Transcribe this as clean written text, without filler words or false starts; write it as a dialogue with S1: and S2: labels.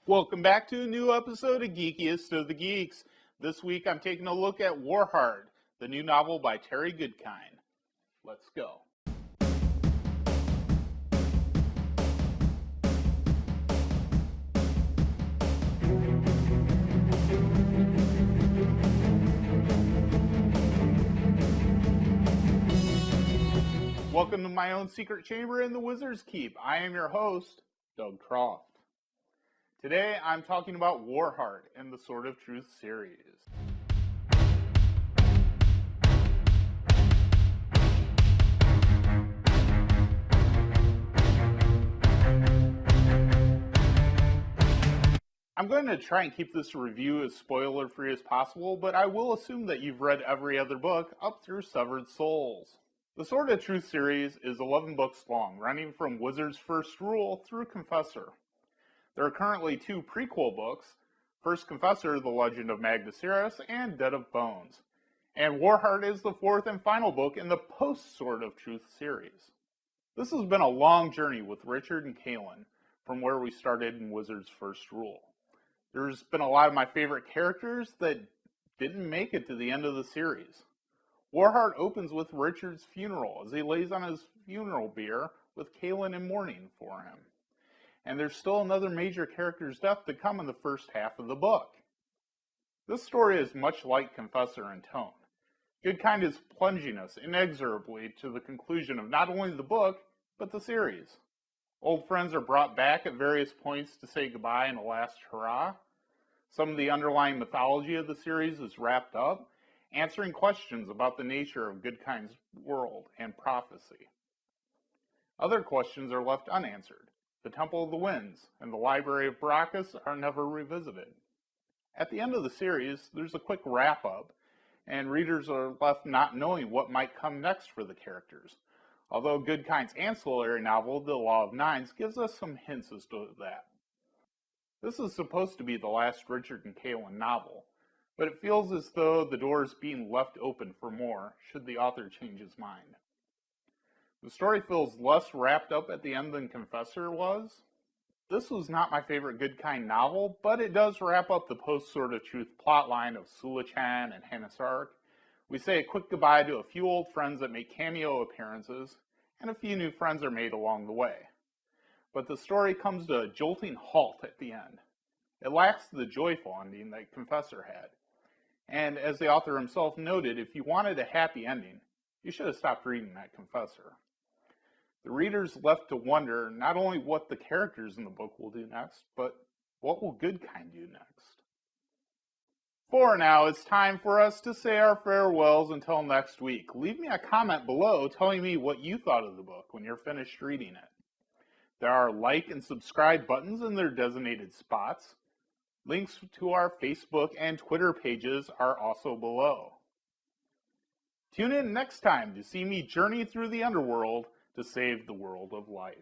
S1: Welcome back to a new episode of Geekiest of the Geeks. This week I'm taking a look at Warheart, the new novel by Terry Goodkind. Let's go. Welcome to my own secret chamber in the Wizard's Keep. I am your host, Doug Croft. Today I'm talking about Warheart and the Sword of Truth series. I'm going to try and keep this review as spoiler-free as possible, but I will assume that you've read every other book up through Severed Souls. The Sword of Truth series is 11 books long, running from Wizard's First Rule through Confessor. There are currently 2 prequel books, First Confessor, The Legend of Magnus Yrus, and Dead of Bones. And Warheart is the 4th and final book in the post-Sword of Truth series. This has been a long journey with Richard and Kaelin, from where we started in Wizard's First Rule. There's been a lot of my favorite characters that didn't make it to the end of the series. Warheart opens with Richard's funeral as he lays on his funeral bier with Kaelin in mourning for him. And there's still another major character's death to come in the first half of the book. This story is much like Confessor in tone. Goodkind is plunging us inexorably to the conclusion of not only the book, but the series. Old friends are brought back at various points to say goodbye in a last hurrah. Some of the underlying mythology of the series is wrapped up, answering questions about the nature of Goodkind's world and prophecy. Other questions are left unanswered. The Temple of the Winds and the Library of Baracus are never revisited. At the end of the series, there's a quick wrap-up, and readers are left not knowing what might come next for the characters, although Goodkind's ancillary novel, The Law of Nines, gives us some hints as to that. This is supposed to be the last Richard and Kaelin novel, but it feels as though the door is being left open for more should the author change his mind. The story feels less wrapped up at the end than Confessor was. This was not my favorite Goodkind novel, but it does wrap up the post-Sword of Truth plotline of Sulichan and Hanasark. We say a quick goodbye to a few old friends that make cameo appearances, and a few new friends are made along the way. But the story comes to a jolting halt at the end. It lacks the joyful ending that Confessor had. And as the author himself noted, if you wanted a happy ending, you should have stopped reading that Confessor. The reader's left to wonder not only what the characters in the book will do next, but what will Goodkind do next? For now, it's time for us to say our farewells until next week. Leave me a comment below telling me what you thought of the book when you're finished reading it. There are like and subscribe buttons in their designated spots. Links to our Facebook and Twitter pages are also below. Tune in next time to see me journey through the underworld to save the world of life.